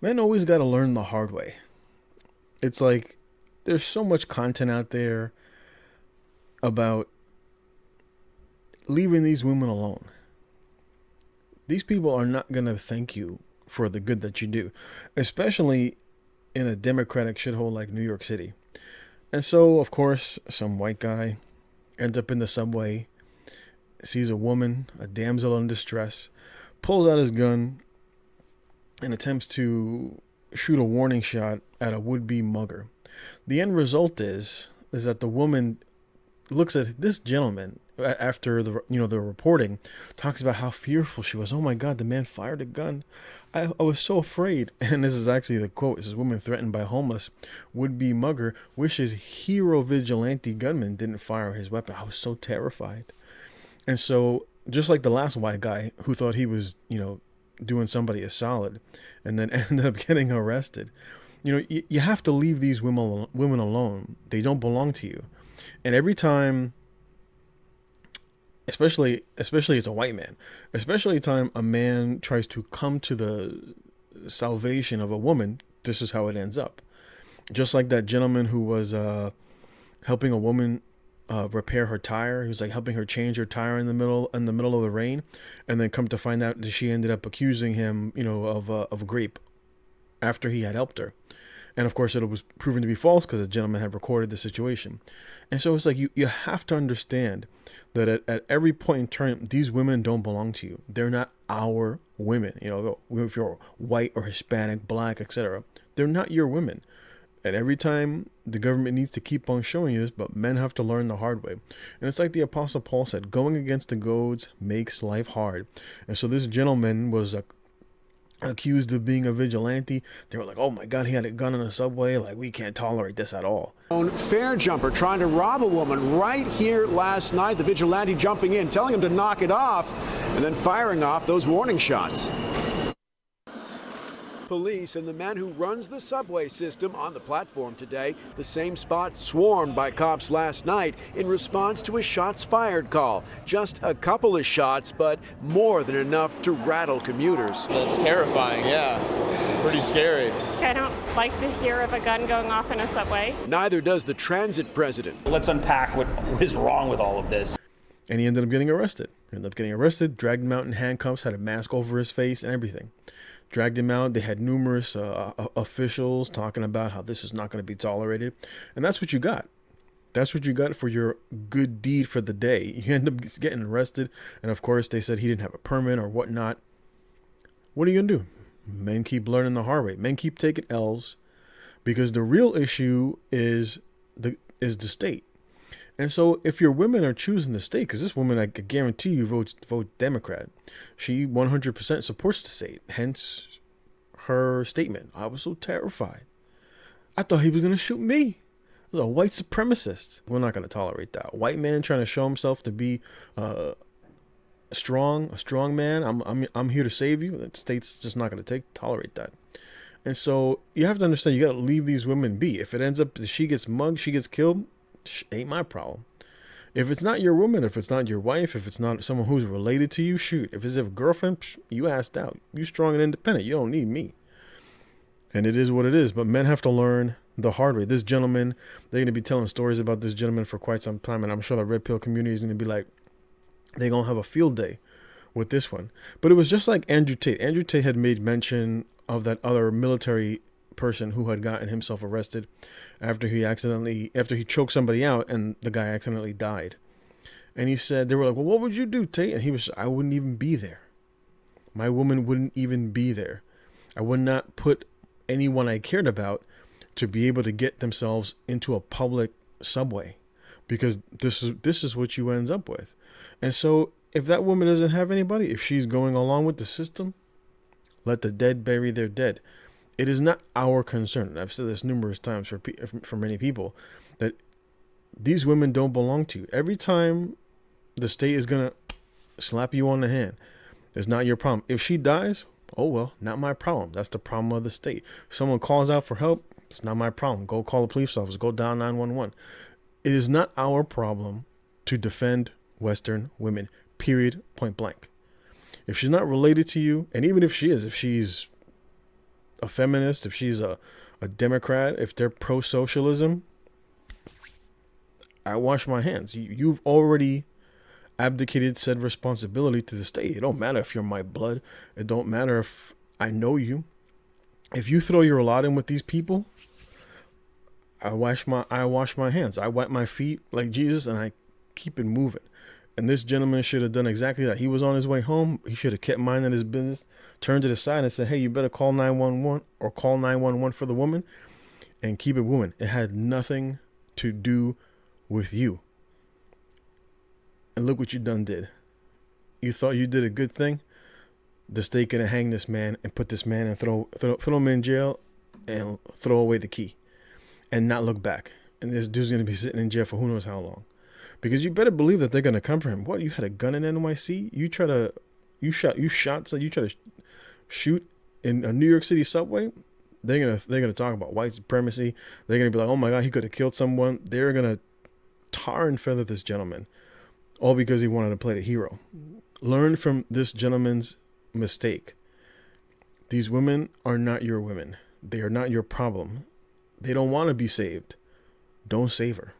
Men always got to learn the hard way. It's like there's so much content out there about leaving these women alone. These people are not going to thank you for the good that you do, especially in a democratic shithole like New York City. And so, of course, some white guy ends up in the subway, sees a woman, a damsel in distress, pulls out his gun, and attempts to shoot a warning shot at a would-be mugger. The end result is that the woman looks at this gentleman after the reporting, talks about how fearful she was. Oh my God, the man fired a gun. I was so afraid. And this is actually the quote. This is woman threatened by homeless would-be mugger wishes hero vigilante gunman didn't fire his weapon. I was so terrified. And so just like the last white guy who thought he was, doing somebody a solid and then ended up getting arrested. You have to leave these women alone. They don't belong to you. And every time, especially as a white man, especially time a man tries to come to the salvation of a woman, this is how it ends up. Just like that gentleman who was helping a woman repair her tire. He was like helping her change her tire in the middle of the rain, and then come to find out that she ended up accusing him, of rape after he had helped her. And of course, it was proven to be false because the gentleman had recorded the situation. And so it's like you have to understand that at every point in time, these women don't belong to you. They're not our women. If you're white or Hispanic, black, etc., they're not your women. And every time the government needs to keep on showing you this, but men have to learn the hard way. And it's like the Apostle Paul said, going against the goads makes life hard. And so this gentleman was accused of being a vigilante. They were like, oh my God, he had a gun in the subway. Like, we can't tolerate this at all. Fare jumper trying to rob a woman right here last night. The vigilante jumping in, telling him to knock it off, and then firing off those warning shots. Police and the man who runs the subway system on the platform today, the same spot swarmed by cops last night in response to a shots fired call. Just a couple of shots, but more than enough to rattle commuters. It's terrifying, yeah. Pretty scary. I don't like to hear of a gun going off in a subway. Neither does the transit president. Let's unpack what is wrong with all of this. And he ended up getting arrested. Dragged him out in handcuffs, had a mask over his face and everything. Dragged him out. They had numerous officials talking about how this is not going to be tolerated. And that's what you got. That's what you got for your good deed for the day. You end up getting arrested. And of course, they said he didn't have a permit or whatnot. What are you going to do? Men keep learning the hard way. Men keep taking L's because the real issue is the state. And so if your women are choosing the state, because this woman, I guarantee you, vote Democrat. She 100% supports the state. Hence her statement. I was so terrified. I thought he was going to shoot me. He was a white supremacist. We're not going to tolerate that. White man trying to show himself to be a strong man. I'm here to save you. The state's just not going to tolerate that. And so you have to understand, you got to leave these women be. If it ends up that she gets mugged, she gets killed, ain't my problem. If it's not your woman, if it's not your wife, if it's not someone who's related to you, shoot. If it's a girlfriend, you asked out. You strong and independent. You don't need me. And it is what it is. But men have to learn the hard way. This gentleman, they're going to be telling stories about this gentleman for quite some time. And I'm sure the red pill community is going to be like, they're going to have a field day with this one. But it was just like Andrew Tate. Andrew Tate had made mention of that other military person who had gotten himself arrested after he choked somebody out and the guy accidentally died. And he said, they were like, well, what would you do, Tate? And he was, I wouldn't even be there. My woman wouldn't even be there. I would not put anyone I cared about to be able to get themselves into a public subway, because this is what you ends up with. And so if that woman doesn't have anybody, if she's going along with the system, let the dead bury their dead. It is not our concern. I've said this numerous times for many people, that these women don't belong to you. Every time the state is going to slap you on the hand, it's not your problem. If she dies, oh, well, not my problem. That's the problem of the state. If someone calls out for help, it's not my problem. Go call the police officer. Go dial 911. It is not our problem to defend Western women, period, point blank. If she's not related to you, and even if she is, if she's a feminist, if she's a Democrat, if they're pro-socialism, I wash my hands. You've already abdicated said responsibility to the state. It don't matter if you're my blood. It don't matter if I know you. If you throw your lot in with these people, I wash my hands. I wipe my feet like Jesus, and I keep it moving. And this gentleman should have done exactly that. He was on his way home. He should have kept minding his business, turned to the side and said, hey, you better call 911 or call 911 for the woman, and keep it moving. It had nothing to do with you. And look what you done did. You thought you did a good thing? The state gonna hang this man and put this man and throw him in jail and throw away the key and not look back. And this dude's gonna be sitting in jail for who knows how long. Because you better believe that they're gonna come for him. What, you had a gun in NYC? You try to shoot in a New York City subway? They're gonna talk about white supremacy. They're gonna be like, oh my God, he could have killed someone. They're gonna tar and feather this gentleman, all because he wanted to play the hero. Learn from this gentleman's mistake. These women are not your women. They are not your problem. They don't want to be saved. Don't save her.